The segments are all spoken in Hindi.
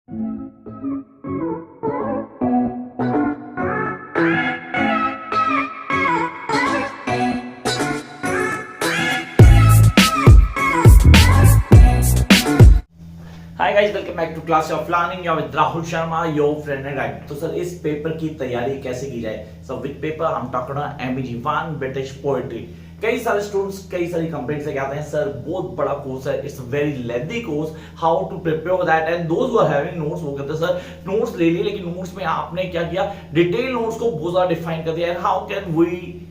Hi guys, welcome back to class of learning with Rahul Sharma, your friend and guide. तो सर, इस पेपर की तैयारी कैसे की जाए? So with paper I am talking about MBG 1 British poetry. कई सारे स्टूडेंट्स कई सारी कंप्लेंट्स लेके आते हैं, सर बहुत बड़ा कोर्स है, it's very lengthy course, how to prepare that. And those who are having notes, वो कहते हैं सर नोट्स ले लिए, लेकिन नोट्स में आपने क्या किया, डिटेल नोट्स को बहुत ज्यादा डिफाइन कर दिया। And how can we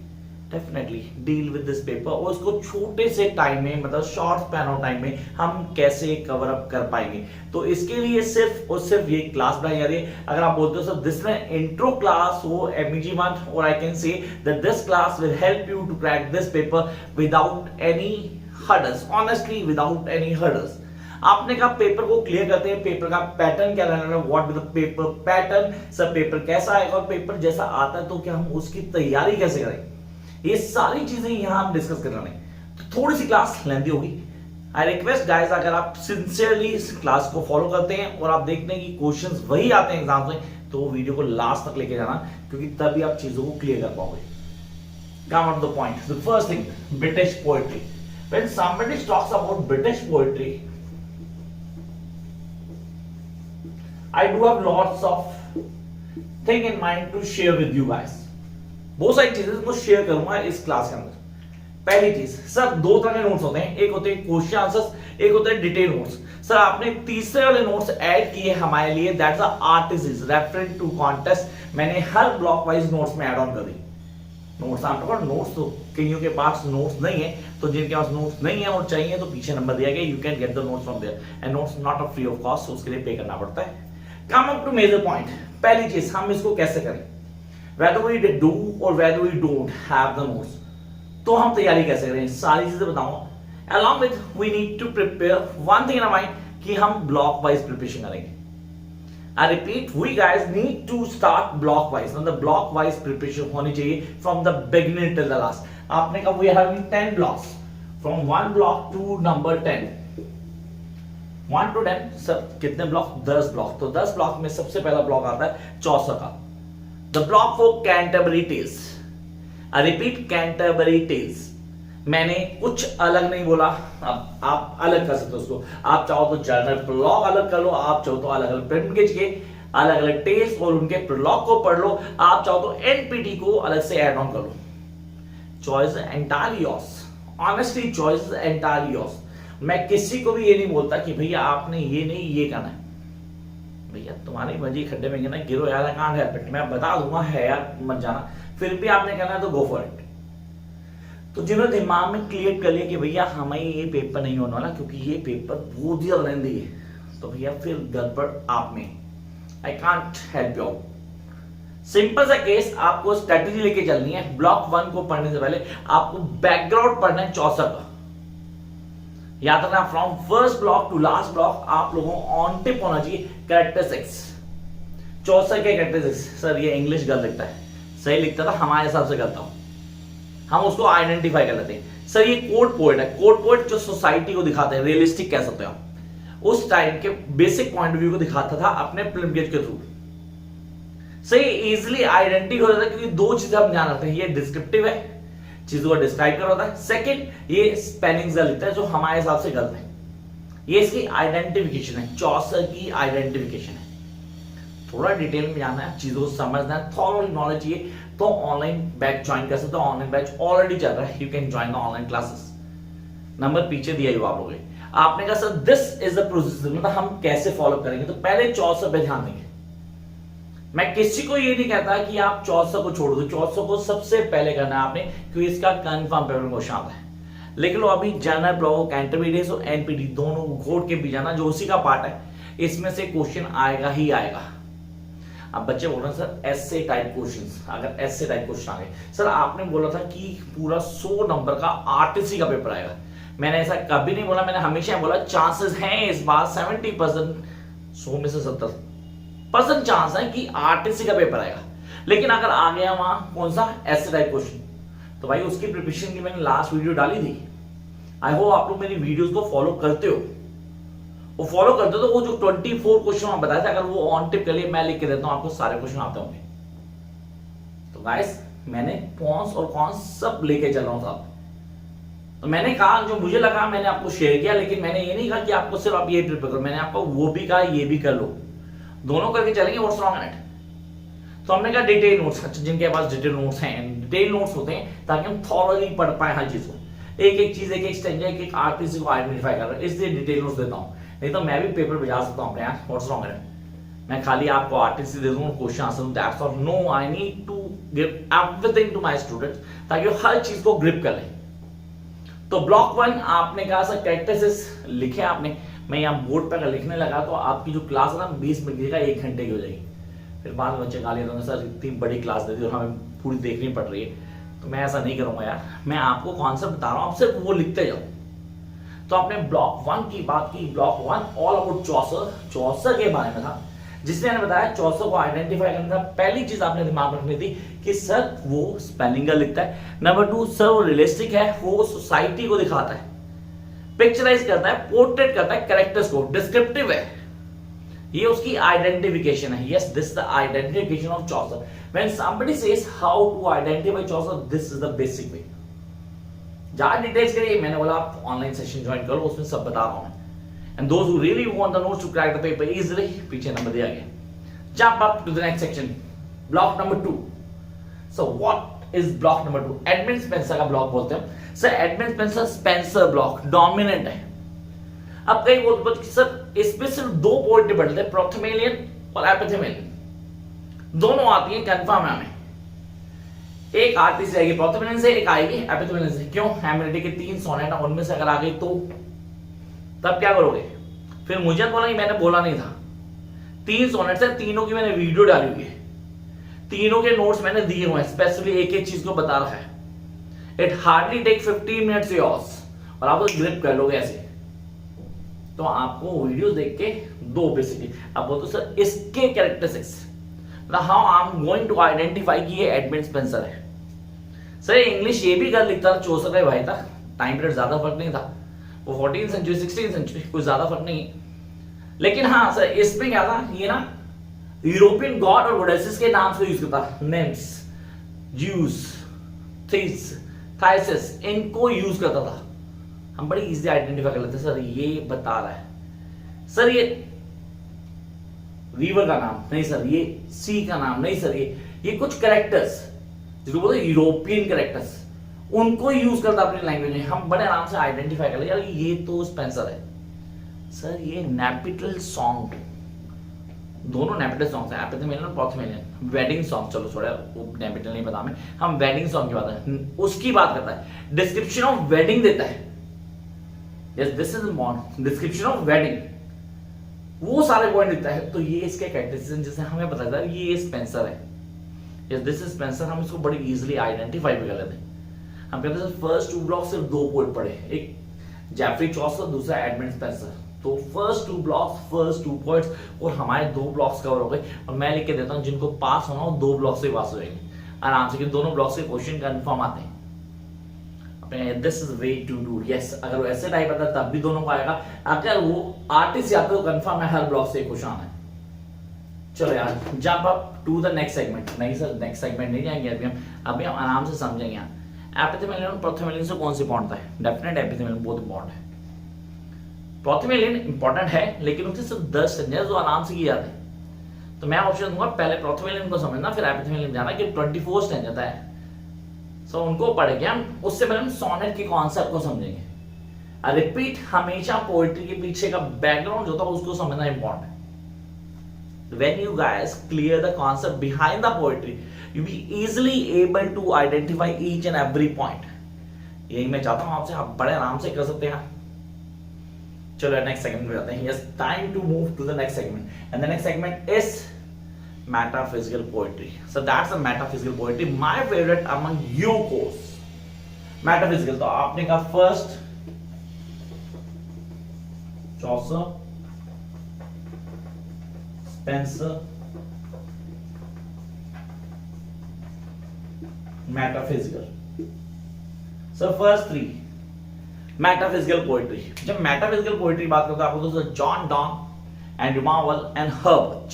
definitely deal with this paper, और उसको छोटे से टाइम में, मतलब शॉर्ट स्पैन ऑफ टाइम में हम कैसे कवर अप कर पाएंगे? तो इसके लिए सिर्फ और सिर्फ ये क्लास बनाई जा रही है। अगर आप बोलते हो सर दिस में इंट्रो क्लास हो एमईजी 1, और I can say that this class will help you to crack this paper without any hurdles, honestly without any hurdles. आपने कहा पेपर को क्लियर करते हैं, पेपर का पैटर्न क्या रहना है, what is the paper pattern, सब पेपर कैसा आएगा, और पेपर जैसा आता है तो क्या हम उसकी तैयारी कैसे करें, ये सारी चीजें यहां हम डिस्कस कर रहे हैं। तो थोड़ी सी क्लास लेंथी होगी। आई रिक्वेस्ट गाइस, अगर आप सिंसियरली इस क्लास को फॉलो करते हैं और आप देखते हैं कि क्वेश्चंस वही आते हैं एग्जाम में, तो वो वीडियो को लास्ट तक लेके जाना, क्योंकि तभी आप चीजों को क्लियर कर पाओगे। Come on to the point. The first thing, British poetry. When somebody talks about British poetry, I do have lots of thing in mind to share with you guys. बहुत सारी चीजें को शेयर करूंगा इस क्लास के अंदर। पहली चीज, सर दो तरह के नोट्स होते हैं, एक होते हैं क्वेश्चन आंसर्स, एक होते हैं डिटेल नोट्स। सर आपने तीसरे वाले नोट्स ऐड किए हमारे लिए, that's a artist reference to contest. मैंने हर ब्लॉक वाइज नोट्स में ऐड ऑन कर दी। नोट्स आप लोग नोट्स, तो कईयों के पास नोट्स नहीं है, तो जिनके पास नोट्स नहीं है और चाहिए तो पीछे नंबर दिया गया, you can get the notes from there. And notes not a free of cost, उसके लिए पे करना पड़ता है। Come up to major point. पहली चीज, हम इसको कैसे करें, whether we do or whether we don't have the notes, तो हम तैयारी कैसे करें, सारी चीजें बताऊंगा। along with we need to prepare one thing in our mind कि हम block wise preparation करेंगे। I repeat, we guys need to start block wise, मतलब block wise preparation होनी चाहिए from the beginning till the last। आपने कहा we are having 10 blocks from 1 block to number 10, 1 to 10। Sir कितने ब्लॉक? 10 ब्लॉक। तो 10 ब्लॉक में सबसे पहला ब्लॉक आता है चौसा का, The block for Canterbury Tales। I repeat, Canterbury Tales। मैंने कुछ अलग नहीं बोला, अब आप अलग कर सकते हो उसको। आप चाहो तो जर्नल प्रोलॉग अलग कर लो, आप चाहो तो अलग अलग प्रिंट खींच के अलग अलग टेल्स और उनके प्रोलॉग को पढ़ लो, आप चाहो तो एनपीटी को अलग से ऐड ऑन कर लो। Choice entirely yours, honestly choice entirely yours. मैं किसी को भी ये नहीं बोलता कि भैया आपने ये नहीं ये करना है। भैया तुम्हारी मर्जी, खड्डे में गिरना गिरो यार, कांड है पिट, मैं बता दूंगा है यार मत जाना, फिर भी आपने करना है तो गो फॉर इट। तो जिन्होंने दिमाग में क्लियर कर लिया कि भैया हमें ये पेपर नहीं होने वाला क्योंकि ये पेपर बहुत ही लेंथी है, तो भैया फिर गड़बड़ आप में, I can't help you out. Simple सा केस, आपको स्ट्रेटेजी लेके चलनी है। ब्लॉक 1 को पढ़ने से पहले आपको बैकग्राउंड पढ़ना है चौसा का। याद रखना, from first block to last block आप लोगों को ऑन टिप होना चाहिए कैरेक्टरिस्टिक्स। चौसा के कैरेक्टरिस्टिक्स, सर ये इंग्लिश गलत लिखता है, सही लिखता था हमारे हिसाब से करता हूं, हम उसको आइडेंटिफाई कर लेते हैं। सर ये कोर्ट पोएट है, कोर्ट पोएट जो सोसाइटी को दिखाते हैं, रियलिस्टिक कह सकते हो आप, उस टाइम के बेसिक पॉइंट ऑफ व्यू को दिखाता था अपने फिल्म गेज के थ्रू। सही इजिली आइडेंटिफाई हो जाता है, क्योंकि दो चीजें हम ध्यान रखते हैं, ये डिस्क्रिप्टिव है, चीजों को डिस्क्राइब कर होता है, सेकंड ये स्पेलिंग लिखता है जो हमारे हिसाब से गलत है। ये इसकी आइडेंटिफिकेशन है, चौसर की आइडेंटिफिकेशन है। थोड़ा डिटेल में जाना है, चीजों को समझना है, थॉरली नॉलेज चाहिए तो ऑनलाइन बैच ज्वाइन कर सकते हो। ऑनलाइन बैच ऑलरेडी चल रहा है, you can join the online classes. Number पीछे दिया हुआ आप लोगों के। आपने कहा sir this is the process, मतलब हम कैसे फॉलो करेंगे, तो पहले चौसर पे ध्यान देंगे। मैं किसी को ये नहीं कहता कि आप चौसर को छोड़ दो, चौसर को सबसे पहले करना है आपने, क्योंकि इसका कंफर्म पेपर क्वेश्चन आता है। लेकिन लो अभी जनरल ब्लॉक, कैंटरबरी टेल्स और एनपीटी दोनों घोट के भी जाना, जो उसी का पार्ट है, इसमें से क्वेश्चन आएगा ही आएगा। अब बच्चे बोल रहे हैं सर एसए टाइप क्वेश्चंस, अगर एसए टाइप क्वेश्चन आ गए, सर आपने बोला था कि पूरा 100 नंबर का आरटीसी का पेपर आएगा। मैंने ऐसा कभी नहीं बोला, मैंने हमेशा बोला चांसेस हैं इस बार 70%, 100 में से 70% चांस है कि आरटीसी का पेपर आएगा। लेकिन अगर आ गया वहां कौन सा एसए टाइप क्वेश्चन, तो भाई उसकी प्रिपरेशन की मैंने लास्ट वीडियो डाली थी। आई होप आप लोग मेरी वीडियोस को फॉलो करते हो। वो फॉलो करते हो तो वो जो 24 क्वेश्चन आप बताए थे, अगर वो ऑन टिप के लिए मैं लिख के देता हूं आपको सारे क्वेश्चन आते होंगे। तो गाइस मैंने पॉन्स और कॉन्स सब लेके चल रहा हूं साहब। तो मैंने कहा जो मुझे लगा मैंने आपको शेयर किया, लेकिन मैंने ये नहीं कहा कि आपको सिर्फ आप ये प्रिपेयर करो, मैंने आपको वो भी कहा ये भी कर लो, दोनों करके चलेंगे। What's wrong in it? तो हमने कहा डिटेल नोट्स, अच्छा जिनके पास डिटेल नोट्स हैं, डिटेल नोट्स होते हैं ताकि हम थॉरली पढ़ पाए हर चीज को, एक एक चीज, एक एक स्टेंजा, एक एक आरपीसी को आइडेंटिफाई कर रहे हैं, इसलिए डिटेल नोट्स देता हूं। नहीं तो मैं भी पेपर भेजा सकता हूं अपने यार, व्हाट्स रॉन्ग इन इट? मैं खाली आपको आरटीसी दे दूं, क्वेश्चन आंसर दूं, that's all. No, I need to give everything to my students ताकि वो हर चीज को ग्रिप कर लें। तो ब्लॉक 1 आपने कहा सर कैरेक्टरिस्टिक्स लिखे आपने, मैं यहाँ बोर्ड पर लिखने लगा तो आपकी जो क्लास है ना 20 मिनट की जगह 1 घंटे की हो जाएगी। फिर बाद में बच्चे गाली देंगे सर इतनी बड़ी क्लास दे दी और हमें पूरी देखनी पड़ रही है, तो मैं ऐसा नहीं करूंगा यार। मैं आपको कॉन्सेप्ट बता रहा हूं, आप सिर्फ वो लिखते जाओ। तो आपने ब्लॉक 1 की बात की, ब्लॉक 1 ऑल अबाउट चौसर, चौसर के बारे में था, जिसमें मैंने बताया चौसर को आइडेंटिफाई करना था। पहली चीज आपने दिमाग में रखनी थी कि सर वो स्पेलिंग का लिखता है। नंबर 2 सर वो रियलिस्टिक है, वो सोसाइटी को दिखाता है, पिक्चराइज करता है, पोर्ट्रेट करता है कैरेक्टर्स को, डिस्क्रिप्टिव है, ये उसकी आइडेंटिफिकेशन है। Yes, this is the identification of Chaucer. When somebody says how to identify Chaucer, this is the basic way. ज्यादा डिटेल्स के लिए मैंने बोला आप ऑनलाइन सेशन ज्वाइन करो, उसमें सब बता रहा हूं मैं। And those who really want the notes to crack the paper easily, पीछे नंबर दिया गया। Jump up to the next section, block number 2. So what is block number 2? Edmund Spencer का ब्लॉक बोलते हैं। Sir Edmund Spenser Spencer block dominant है। अब कई बोलते सर इसमें सिर्फ 2 पोएट्री पढ़ते हैं, प्रोथेमेलियन और एपिथेमेलियन, दोनों आती है कंफर्म है हमें। एक आर्टिस्ट जाएगी प्रोथेमेलियन से, एक आएगी एपिथेमेलियन से। क्यों? हेमिलिटी के 3 सोनेट है, उनमें से अगर आ गई तो तब क्या करोगे? फिर मुझे बोला कि मैंने बोला नहीं था, 3 सोनेट्स है, तीनों की मैंने वीडियो डाली हुई है, तीनों के नोट्स मैंने दिए हुए हैं, स्पेशली एक एक चीज को बता रहा है। It hardly take 15 minutes yours, और आप ग्रिप कर लोगे ऐसे। तो आपको वीडियो देख के 2 बेसिकली आप बोलते सर इसके characteristics, how I am going to identify कि ये एडमंड स्पेंसर है। सर इंग्लिश ये भी कर लिखता था, 64 भाई था, टाइम पीरियड ज्यादा फर्क नहीं था, वो 14th सेंचुरी 16th सेंचुरी, कुछ ज्यादा फर्क नहीं। लेकिन हाँ सर इसमें क्या था, ये ना यूरोपियन गॉड और गॉडेसेस के नाम से यूज करता, नेम्स, ज्यूस, थीस, थाइसिस, इनको यूज करता था। हम बड़ी इजीली आइडेंटिफाई कर लेते सर ये बता रहा है, सर ये रिवर का नाम नहीं, सर ये सी का नाम नहीं, सर ये कुछ कैरेक्टर्स जिसको बोलते हैं यूरोपियन कैरेक्टर्स, उनको यूज करता अपनी लैंग्वेज में। हम बड़े आराम से आइडेंटिफाई कर ले यार ये तो स्पेंसर है। सर ये नेपिटल सॉन्ग, दोनों नेपिटल सॉन्ग्स हैं, एपिथेमेलियन और प्रोथेमेलियन। वेडिंग सॉन्ग, चलो छोड़ो वो नेपिटल नहीं पता हमें, हम वेडिंग सॉन्ग की बात है, उसकी बात करता है, डिस्क्रिप्शन ऑफ वेडिंग देता है। Yes this is description of wedding, वो सारे पॉइंट देता है। तो ये इसके कैरेक्टरिस्टिक्स जिससे हमें पता चलता है ये स्पेंसर है। यस दिस इज स्पेंसर, हम इसको बड़ी इजीली आइडेंटिफाई भी कर लेते हैं। हम कहते हैं फर्स्ट 2 ब्लॉक सिर्फ 2 पोएट पढ़े, एक जेफरी चौसर, दूसरा एडमंड स्पेंसर। तो फर्स्ट 2 ब्लॉक्स, फर्स्ट 2 पोएट्स, और हमारे 2 ब्लॉक्स कवर हो गए। और मैं लिख के देता हूं जिनको पास होना हो 2 ब्लॉक से पास हो जाएंगे आराम से, कि दोनों ब्लॉक से क्वेश्चन कंफर्म आते हैं। This is way to do. Yes अगर वो ऐसे टाइप आता तब भी दोनों को आएगा, अगर वो आर्टिस्ट आते तो कंफर्म है हर ब्लॉक से क्वेश्चन आना है। चलो यार jump up to the next segment. नहीं सर नेक्स्ट सेगमेंट नहीं जाएंगे अभी हम आराम से समझेंगे। यहाँ एपिथेमेलियन और प्रोथेमेलियन से कौन सी इंपॉर्टेंट है? डेफिनेट एपिथेमेलियन बहुत इंपॉर्टेंट है। प्रोथेमेलियन इंपॉर्टेंट है लेकिन उससे सिर्फ 10 सेंटेंस जो आराम से किए जाते हैं। तो मैं ऑप्शन दूंगा पहले प्रोथेमेलियन को समझना, फिर एपिथेमेलियन जाना कि 24 सेंटेंस है, सो उनको पढ़ेंगे हम। उससे पहले हम सोनेट के कॉन्सेप्ट को समझेंगे। रिपीट हमेशा पोएट्री के पीछे का बैकग्राउंड जो था उसको समझना इंपॉर्टेंट है। When you guys clear the concept behind the poetry, you'll be easily able to identify each and every point. यही मैं चाहता हूं आपसे, आप बड़े आराम से कर सकते हैं। चलो नेक्स्ट सेगमेंट में जाते हैं। Yes, time to move to the next segment, and the next segment is metaphysical poetry. So that's a metaphysical poetry, my favorite among your course. Metaphysical तो आपने कहा फर्स्ट चौसर, Spencer, metaphysical. So first 3 metaphysical poetry, जब मेटाफिजिकल पोएट्री बात करते हैं आपको दोस्तों John Donne and Marvel and Herbert,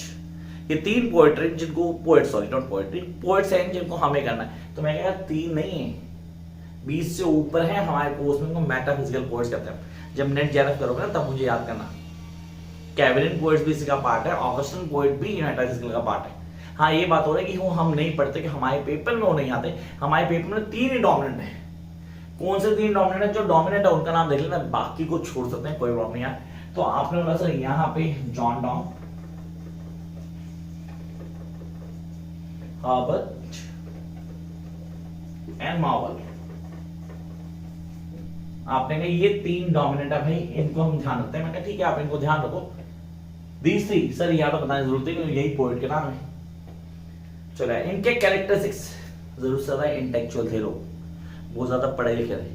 ये तीन पोएट्री जिनको पोएट्स हैं जिनको हमें करना है। तो मैं कह रहा 3 नहीं है, 20 से ऊपर है हमारे कोर्स में, उनको मेटाफिजिकल पोएट्स कहते हैं। जब नेट जेआरएफ करोगे ना तब मुझे याद करना, कैवलिन पोएट्स भी इसका पार्ट है, ऑगस्टिन पोएट भी मेटाफिजिकल का पार्ट है। हाँ ये बात हो रही है कि वो हम नहीं पढ़ते, कि हमारे पेपर में वो नहीं आते, हमारे पेपर में 3 ही डोमिनेंट है। कौन से 3 डोमिनेंट है? जो डोमिनेंट है उनका नाम देख लेना, बाकी को छोड़ सकते हैं, कोई प्रॉब्लम नहीं है। तो आपने बोला सर यहाँ पे John Donne, Herbert and Marvel, आपने कहा ये 3 डोमिनेंट है भाई, इनको हम ध्यान रखते हैं। मैं कहा ठीक है आप इनको ध्यान रखो। दीज 3 सर यहाँ तो बताने की जरूरत है क्योंकि यही पोएट के नाम है। चलो इनके कैरेक्टरिस्टिक्स, जरूर ज्यादा इंटेलेक्चुअल थे लोग, बहुत ज्यादा पढ़े लिखे थे,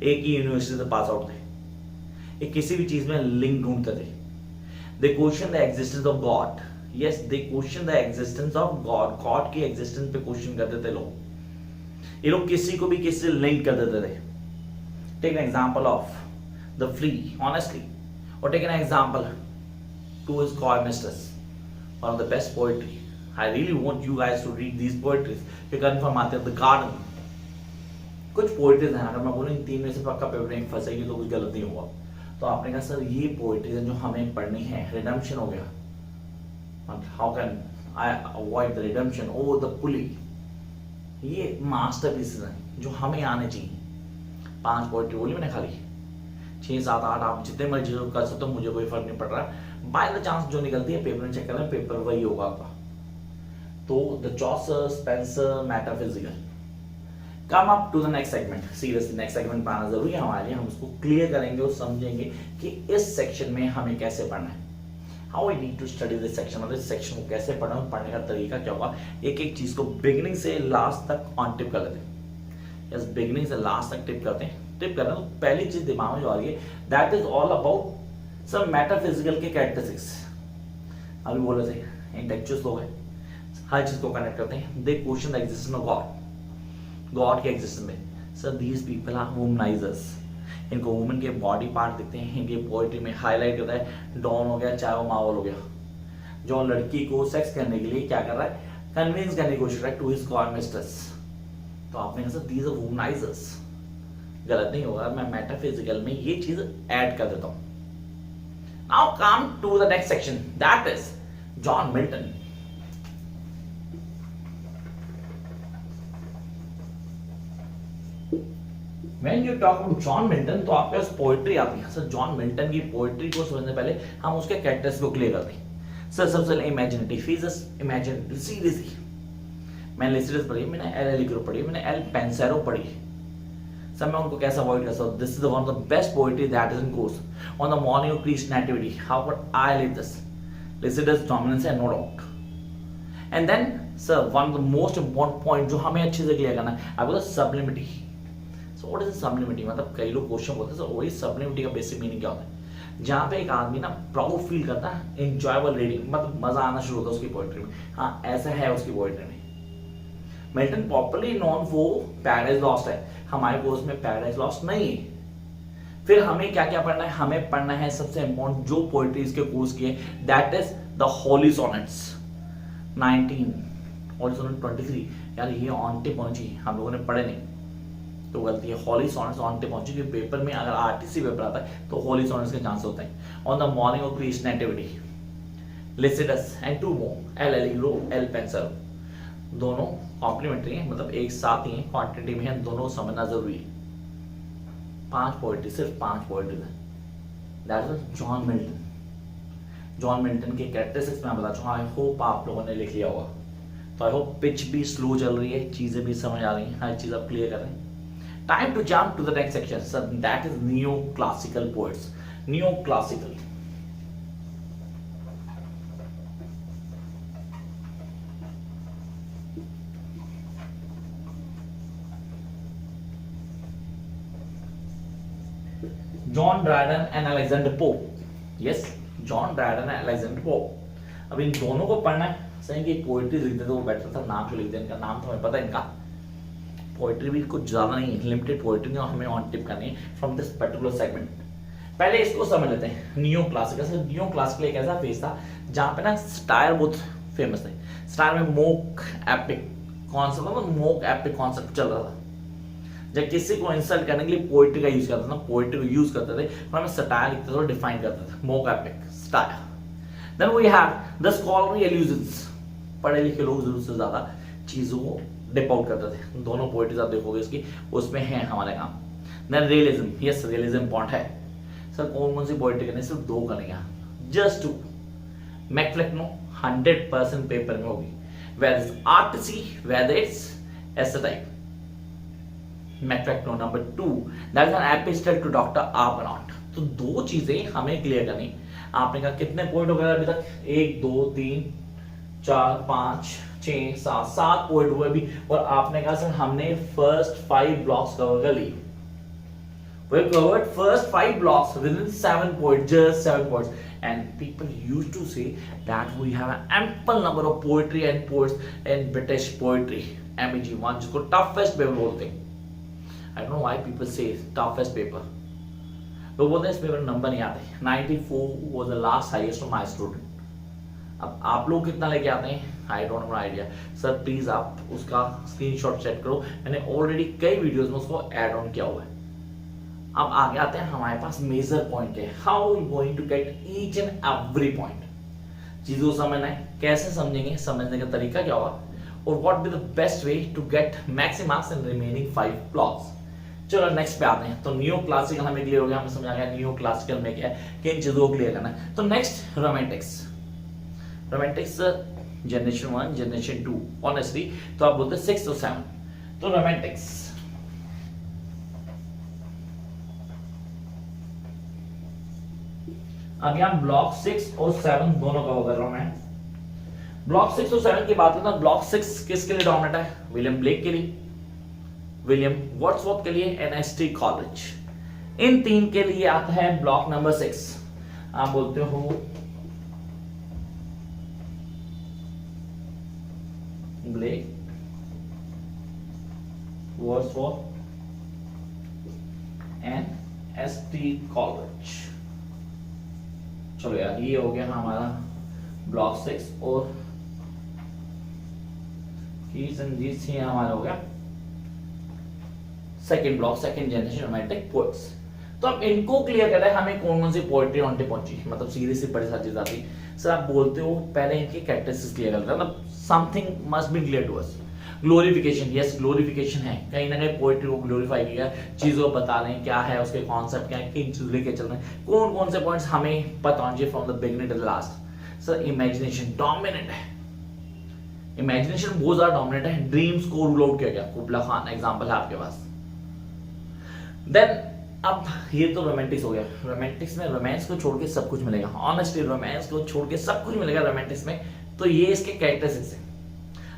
एक ही यूनिवर्सिटी से पास आउट थे, ये किसी भी चीज में लिंक ढूंढते थे। They question the existence of God, yes they question the existence of God, God की एग्जिस्टेंस पे क्वेश्चन करते थे लोग। ये लोग किसी को भी किसी से लिंक कर देते थे। Take an example of the flea honestly, और take an example to his God mistress, one of the best poetry. I really want you guys to read these poetries, ये कन्फर्म आते हैं द गार्डन। कुछ पोएट्रीज हैं, अगर मैं बोलूँ इन 3 में से पक्का पेपर में फंसेगी तो कुछ गलत नहीं हुआ। तो आपने कहा सर ये पोएट्रीज हैं जो हमें पढ़नी है, रिडेम्पशन हो गया, how can I avoid the redemption, oh the pulley, ये मास्टरपीसेस हैं जो हमें आने चाहिए। 5 पोएट्री बोली मैंने खाली, 6, 7, 8 आप जितने मर्जी कर सकते हो, मुझे कोई फर्क नहीं पड़ रहा। बाय द चांस जो निकलती है पेपर में चेक करें, पेपर वही होगा आपका। तो the Chaucer, Spenser, metaphysical. Come up to the next segment, seriously next segment पाना जरूरी है हमारे लिए, हम उसको क्लियर करेंगे और समझेंगे कि इस सेक्शन में हमें कैसे पढ़ना है, how we need to study this section, मतलब इस सेक्शन को कैसे पढ़ना है, पढ़ने का तरीका क्या होगा। एक एक चीज को बिगिनिंग से लास्ट तक ऑन टिप कर लेते हैं। यस बिगिनिंग से लास्ट तक टिप करते हैं। टिप करना तो पहली चीज दिमाग में जो आ रही है that is all about some metaphysical के कैरेक्टरिस्टिक्स। अभी बोले थे इंटेलेक्चुअल लोग हैं, हर चीज को कनेक्ट करते हैं। They question the existence of God, God के एग्जिस्टेंस में। Sir these people are womanisers, इनको वुमेन के बॉडी पार्ट दिखते हैं, इनकी पोएट्री में हाईलाइट होता है। डॉन हो गया चाहे वो मावल हो गया, जो लड़की को सेक्स करने के लिए क्या कर रहा है, कन्विंस करने की कोशिश कर रहा है टू हिज गॉड मिस्ट्रेस। तो आपने कहा सर दीज आर वुमनाइजर्स, गलत नहीं होगा, मैं मेटाफिजिकल में ये चीज ऐड कर देता हूं। Now come to the next section that is John Milton. When you talk about John Milton तो आपके पास पोएट्री आती है। सर जॉन मिल्टन की पोएट्री को समझने पहले हम उसके कैरेक्टर्स को क्लियर करते हैं। सर सबसे पहले इमेजिनेटिव, इमेजिनेटिव सीरियसली मैंने लिसिडस पढ़ी, मैंने एल एलिग्रो पढ़ी, मैंने एल पेंसेरो पढ़ी। सर मैं उनको कैसे अवॉइड कर सकता हूं? This is one of the best poetry that is in course on the morning of Christ nativity, how but I live this Lycidas dominance है no doubt. And then sir one of the most important point जो हमें अच्छे से क्लियर करना है आपको, सबलिमिटी। सो व्हाट इज सबलिमिटी, मतलब कई लोग क्वेश्चन बोलते हैं सर वही सबलिमिटी का बेसिक मीनिंग क्या होता है? जहाँ पे एक आदमी ना प्राउड फील करता है, एंजॉयबल रीडिंग, मतलब मजा आना शुरू होता है उसकी पोएट्री में। हाँ ऐसा है उसकी पोएट्री में। Milton popularly known for paradise lost है, हमारे कोर्स में पैराडाइज लॉस्ट नहीं है। फिर हमें क्या क्या पढ़ना है? हमें पढ़ना है सबसे इंपॉर्टेंट जो पोएट्री इसके कोर्स की है that is the holy sonnets 19 holy sonnet 23। यार ये ऑन टिप होनी चाहिए, हम लोगों ने पढ़े नहीं तो गलती है। होली सोनेट्स ऑन टिप होनी चाहिए, पेपर में अगर आरटीसी पेपर आता है तो होली सोनेट्स के चांस होते हैं। On the morning of Christ nativity, Lycidas and to more, L'Allegro, Il Penseroso, दोनों कॉम्प्लीमेंट्री हैं, मतलब एक साथ ही हैं, क्वांटिटी में है, दोनों समझना जरूरी है। 5 पोएट्री, सिर्फ 5 पोएट्री है। That is John Milton. John Milton के कैरेक्टरिस्टिक्स मैं बता चुका, आई होप आप लोगों ने लिख लिया होगा। तो आई होप पिच भी स्लो चल रही है, चीजें भी समझ आ रही हैं, हर चीज आप क्लियर कर रहे हैं। Time to jump to the next section sir, that is neo classical poets. Neo classical John Dryden and Alexander Pope. Yes John Dryden and Alexander Pope. अब इन दोनों को पढ़ना है। सही कि पोएट्री लिख देते वो बेटर था, नाम क्यों लिख दें, इनका नाम तो हमें पता है इनका। पोइट्री भी कुछ ज्यादा नहीं, लिमिटेड पोइट्री हमें ऑन टिप करनी है फ्रॉम दिस पर्टिकुलर सेगमेंट। पहले इसको समझ लेते हैं। नियो क्लासिकल, नियो क्लासिकल एक ऐसा फेज था जहां पे ना स्टाइल बहुत फेमस थे। स्टाइल में मोक एपिक कॉन्सेप्ट, मतलब मोक एपिक कॉन्सेप्ट चल रहा था। जब किसी को इंसल्ट करने के लिए पोइट्री का यूज करते थे, पोइट्री को यूज करते थे और हमें स्टाइल लिखते थे और डिफाइन करते थे, mock epic style. Then we have the scholarly allusions, पढ़े लिखे लोग जरूरत से ज्यादा चीजों को डिप आउट करते थे। दोनों पोइट्रीज आप देखोगे इसकी, उसमें है हमारे काम। Then realism, yes realism important है। सर कौन कौन सी पोइट्री करनी, सिर्फ दो करेंगे, जस्ट टू। मैकफ्लेक्नो 100% पेपर में होगी, whether it's artsy, whether it's essay type. Mac Flecknoe number 2, that is an epistle to Dr. Arpanaut। तो दो चीजें हमें क्लियर करनी। आपने कहा कितने पॉइंट हो गए अभी तक, 1 2 3 4 5 6 7 पॉइंट हुए अभी। और आपने कहा सर हमने फर्स्ट 5 ब्लॉक्स कवर कर लिए। We covered first 5 blocks within 7 points, just 7 points. And people used to say that we have an ample number of poetry and poets in British poetry. MEG1 जिसको toughest paper बोलते हैं। I don't know why people say toughest paper. लोग बोलते हैं इस पेपर नंबर नहीं आते। 94 was the last highest of my student. अब आप लोग कितना लेके आते हैं, I don't know idea. Sir please आप उसका स्क्रीनशॉट सेट करो, मैंने ऑलरेडी कई वीडियोस में उसको ऐड ऑन किया हुआ है। अब आगे आते हैं हमारे पास मेजर पॉइंट है, how you going to get each and every point. चीजों को समझना है, कैसे समझेंगे, समझने का तरीका क्या होगा, और what be the best way to get maximum marks in remaining 5 blocks. चलो नेक्स्ट पे आते हैं। तो नियो क्लासिकल हमें क्लियर हो गया, हमें समझ आ गया नियो क्लासिकल में क्या है, किन चीजों को क्लियर करना है। तो next Romantics. Romantics generation 1 generation 2 honestly तो आप बोलते हैं 6 और 7। तो रोमांटिक्स अब यहां ब्लॉक 6 और 7 दोनों का कर रहा हूं मैं। ब्लॉक 6 और 7 की बात करता हूं। ब्लॉक 6 किसके लिए डोमिनेट है, विलियम ब्लेक के लिए, विलियम वर्ड्सवर्थ के लिए, एनएसटी कॉलेज। इन 3 के लिए आता है ब्लॉक नंबर 6। आप बोलते हो ब्लेक, वर्ड्सवर्थ, एनएसटी कॉलेज। चलो यार ये हो गया हमारा ब्लॉक 6 और हमारा हो गया second block, second generation romantic poets. तो अब इनको क्लियर करना है हमें कौन कौन सी पोएट्री ऑन टिप पहुंची, मतलब सीधी सी बड़ी सारी चीज आती। सर आप बोलते हो पहले इनकी कैरेक्टरिस्टिक्स क्लियर करते हैं, मतलब something must be clear to us. Glorification, yes glorification है, कहीं ना कहीं पोएट्री को ग्लोरीफाई किया, चीजों को बता रहे हैं क्या है उसके कॉन्सेप्ट क्या है, किन चीजों लेके चल रहे हैं, कौन कौन से पॉइंट्स हमें पता होना चाहिए from the beginning to the last. Sir imagination dominant है, इमेजिनेशन बहुत ज्यादा डोमिनेंट है। ड्रीम्स को रूल आउट किया गया, कुबला खान एग्जांपल है आपके पास। देन अब ये तो रोमांटिक्स हो गया। रोमांटिक्स में रोमांस को छोड़ के सब कुछ मिलेगा, ऑनेस्टली रोमांस को छोड़ के सब कुछ मिलेगा रोमांटिक्स में। तो ये इसके कैरेक्टरिस्टिक्स हैं।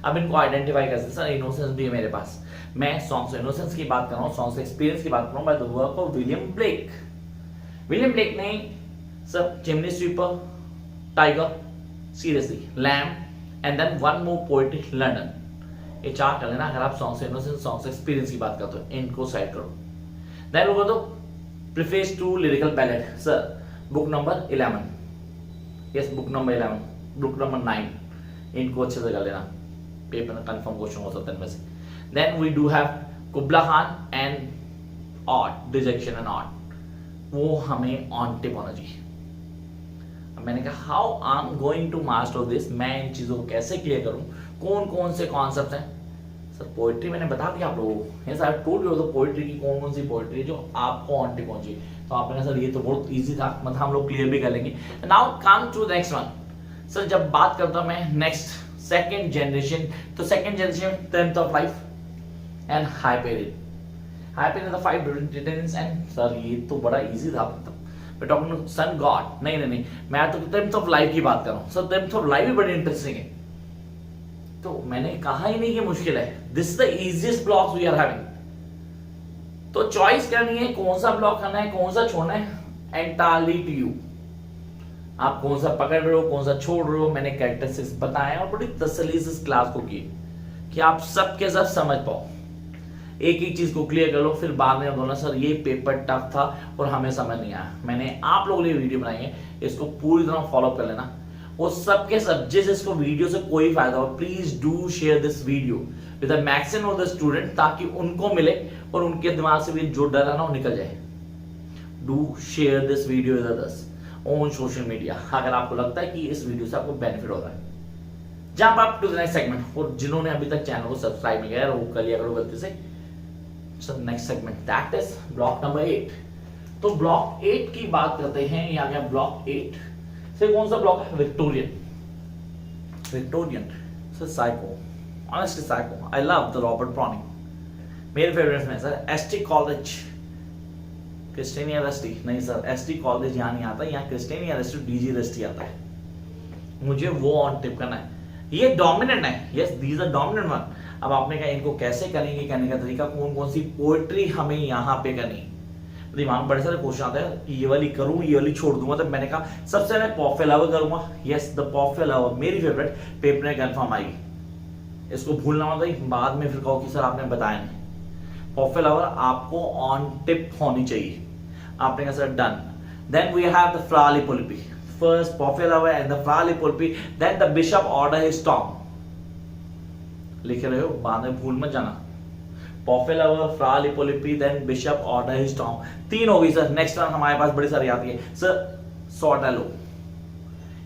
अब इनको आइडेंटिफाई कर सकते हैं। सर इनोसेंस भी है मेरे पास, मैं सॉन्ग्स इनोसेंस की बात कर रहा हूँ, सॉन्ग्स एक्सपीरियंस की बात कर रहा हूँ by the work of William Blake. William Blake ने sir chimney sweeper, tiger, seriously lamp and then one more poetry London, ये 4 कर लेना। अगर आप सॉन्ग्स इनोसेंस, सॉन्ग्स एक्सपीरियंस की बात करते हो, इनको साइड करो। देन वो तो preface to lyrical ballad, sir book number 11, yes book number 11, book number 9, इनको अच्छे से कर लेना, पेपर में कंफर्म क्वेश्चन हो सकता है इनमें से। Then we do have Kubla Khan and ode, dejection and ode, वो हमें ऑन टिप होना चाहिए। अब मैंने कहा how I am going to master this, मैं इन चीजों को कैसे क्लियर करूं, कौन कौन से कॉन्सेप्ट हैं। सर पोएट्री मैंने बता दिया आप लोगों को, yes I told you the poetry की कौन कौन सी पोएट्री जो आपको ऑन टिप पहुंची। तो आपने कहा सर ये तो बहुत इजी था, मतलब हम लोग क्लियर भी कर लेंगे। Now come to next one. Sir जब बात करता हूं मैं नेक्स्ट सेकेंड जनरेशन, तो second generation 10th of life and Hyperion. Hyperion the 5 defence and sir ये तो बड़ा इजी था, मतलब टॉकिंग सन गॉड, नहीं मैं तो 10th ऑफ लाइफ की बात कर रहा हूँ। सर 10th ऑफ लाइफ भी बड़ी इंटरेस्टिंग है, तो मैंने कहा ही नहीं कि मुश्किल है। This is the easiest blocks we are having. तो चॉइस करनी है कौन सा ब्लॉक करना है, कौन सा छोड़ना है, एंटायरली टू यू। आप कौन सा पकड़ रहे हो, कौन सा छोड़ रहे हो। मैंने कैरेक्टरिस्टिक्स बताए और बड़ी तसल्ली से इस क्लास को की कि आप सब के सब समझ पाओ। एक ही चीज को क्लियर कर लो, फिर बाद में बोलना सर ये पेपर टफ था और हमें समझ नहीं आया। मैंने आप लोगों के लिए वीडियो बनाई है, इसको पूरी तरह फॉलो कर लेना। वो सबके सब जिसको वीडियो से कोई फायदा हो, please do share this video with the maximum of the student, ताकि उनको मिले और उनके दिमाग से भी जो डर है ना वो निकल जाए। Do share this video with others on social media अगर आपको लगता है कि इस वीडियो से आपको बेनिफिट हो रहा है। Jump up to the next segment, और जिन्होंने अभी तक चैनल को सब्सक्राइब नहीं किया वो कर लिया करो गलती से। So next segment that is block number 8। तो ब्लॉक 8 की बात करते हैं। ये आ गया ब्लॉक 8 से कौन सा ब्लॉक है? Victorian sir psycho, honestly psycho. I love the Robert browning, मेरे फेवरेट में sir. ST college Christian rusty, नहीं सर एसटी कॉलेज यहाँ नहीं आता, यहाँ क्रिस्टियन रस्टी डीजी रस्टी आता है। मुझे वो ऑन टिप करना है। ये डोमिनेंट है, yes these are dominant one. अब आपने कहा इनको कैसे करेंगे, करने का तरीका, कौन कौन सी पोएट्री हमें यहाँ पे करनी। दिमाग में बड़े सारे क्वेश्चन आते हैं, ये वाली करूं ये वाली छोड़ दूंगा। तो मैंने कहा सबसे मैं पॉफे लवर करूंगा। यस द पॉफे लवर मेरी फेवरेट, पेपर में कंफर्म आएगी। इसको भूलना मत, बाद में फिर कहो कि सर आपने बताया नहीं। पॉफे लवर आपको ऑन टिप होनी चाहिए। आपने कहा sir done. Then we have the Fra Lippo Lippi, first पॉफे lover and the Fra Lippo Lippi, then the bishop order his tomb. लिख रहे हो, बाद में भूल मत जाना। पॉफे lover, Fra Lippo Lippi, then bishop order his tomb, 3 हो गई सर। नेक्स्ट वन हमारे पास बड़ी सारी आती है सर। सॉर्टेलो,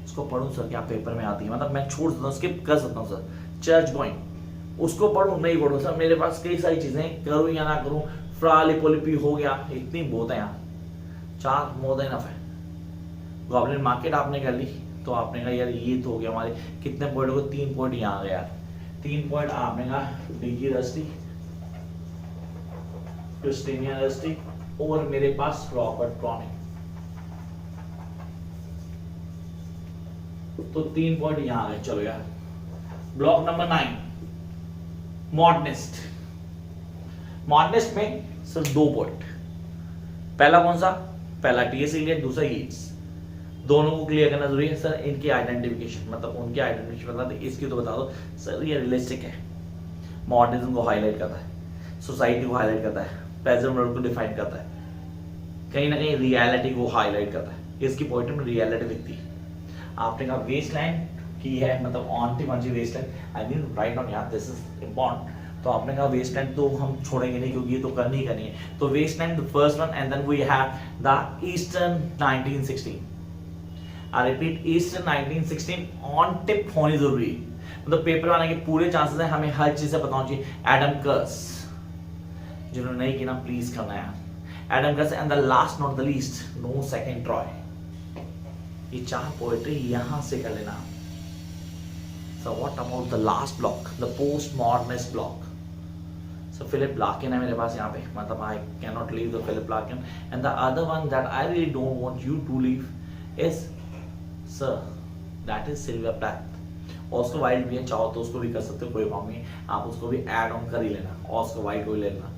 इसको पढ़ूं सर क्या पेपर में आती है? मतलब मैं छोड़ सकता हूं, स्किप कर सकता हूं सर। चर्च गोइंग, उसको पढ़ूं नहीं पढ़ूं सर, मेरे पास कई सारी चीजें, करूं या ना करूं। फ्राली पोलिपी हो गया, इतनी बहुत है यहाँ, 4 मोर देन इनफ है। गॉब्लिन मार्केट आपने कर ली, तो आपने कहा यार ये तो हो गया हमारे कितने पॉइंट हो गए? 3 पॉइंट यहाँ आ गया यार। 3 पॉइंट आपने कहा डीजी रस्टी, क्रिस्टियन रस्टी और मेरे पास रॉबर्ट ब्राउनिंग, तो 3 पॉइंट यहां आ गए। चलो यार ब्लॉक नंबर 9 मॉडर्निस्ट। मॉडर्निस्ट में सिर्फ 2 पॉइंट। पहला कौन सा? पहला टीएस इलियट, दूसरा यीट्स। दोनों को क्लियर करना जरूरी है सर। इनकी आइडेंटिफिकेशन, मतलब उनके आइडेंटिफिकेशन बता दो, इसकी तो बता दो सर। ये रियलिस्टिक है, मॉडर्निज्म को हाईलाइट करता है, सोसाइटी को हाईलाइट करता है, प्रेजेंट वर्ल्ड को डिफाइन करता है, कहीं ना कहीं रियलिटी को हाईलाइट करता है। इसकी पोएट्री में रियलिटी दिखती है। आपने कहा वेस्टलैंड की है, मतलब ऑन टी मंची wasteland, I mean right on यार, दिस इज इम्पोर्टेंट। तो आपने कहा वेस्टलैंड तो हम छोड़ेंगे नहीं, क्योंकि ये तो करनी ही करनी है। तो wasteland the first one, and then we have the eastern 1916। I repeat, eastern 1916 on tip होनी जरूरी है। मतलब पेपर आने के पूरे चांसेस है, हमें हर चीज से पता होनी चाहिए। एडम कर्स, जिन्होंने नहीं किया प्लीज करना यार। Adam curse and the last not the least no second Troy. ये 4 पोएट्री यहां से कर लेना। So what about the last block, the postmodernist block? So Philip Larkin है मेरे पास यहाँ पे, मतलब I cannot leave the Philip Larkin, and the other one that I really don't want you to leave is sir, that is Sylvia Plath। Oscar Wilde भी है, चाहो तो उसको भी कर सकते हो, कोई प्रॉब्लम नहीं, आप उसको भी ऐड ऑन कर ही लेना, ऑस्कर वाइल्ड को भी ले लेना।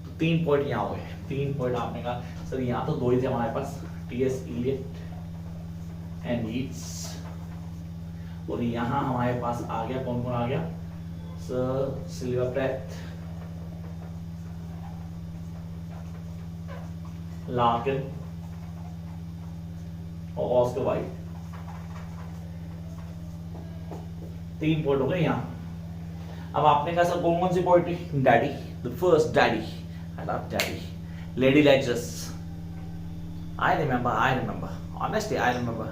तो 3 पॉइंट यहाँ हो गए। 3 पॉइंट आपने कहा सर यहाँ तो 2 ही थे हमारे पास, टीएस इलियट एंड यीट्स, और यहाँ हमारे पास आ गया कौन कौन आ गया सर? सिल्विया प्लैथ, लार्किन और ऑस्कर वाइल्ड। 3 पॉइंट हो गए यहाँ। अब आपने कहा सर कौन कौन सी poetry? Daddy, the first daddy, I love daddy, lady lecturers. I remember, honestly I remember,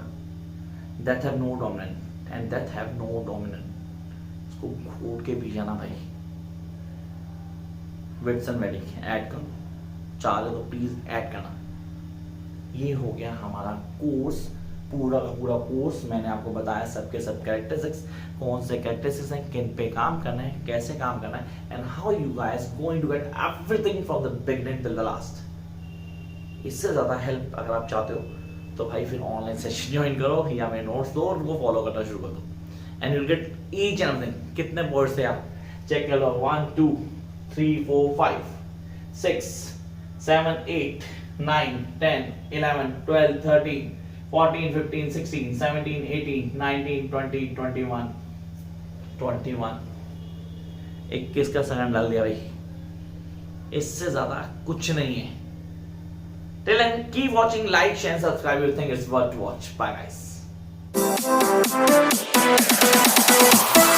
that have no dominant and that have no dominant। इसको खोट के भी जाना भाई। विट्सन वेडिंग ऐड करो, चाहे तो प्लीज ऐड करना। ये हो गया हमारा कोर्स, पूरा का पूरा कोर्स। मैंने आपको बताया सबके सब कैरेक्टरिस्टिक्स, कौन से कैरेक्टरिस्टिक्स हैं, किन पे काम करना है, कैसे काम करना है, and how you guys going to get everything from the beginning till the last. इससे ज्यादा हेल्प अगर आप चाहते हो तो भाई फिर ऑनलाइन सेशन ज्वाइन करो या मेरे नोट्स दो और उनको फॉलो करना शुरू कर दो, and you will get each and everything. कितने वर्ड्स थे आप चेक कर लो, 1 2 3 4 5 6 7 8 9 10 11 12 13 14 15 16 17 18 19 20 21 21 21 का सेकंड डाल दिया भाई। इससे ज्यादा कुछ नहीं है. Till then, keep watching, like, share, and subscribe. You think it's worth to watch. Bye, guys.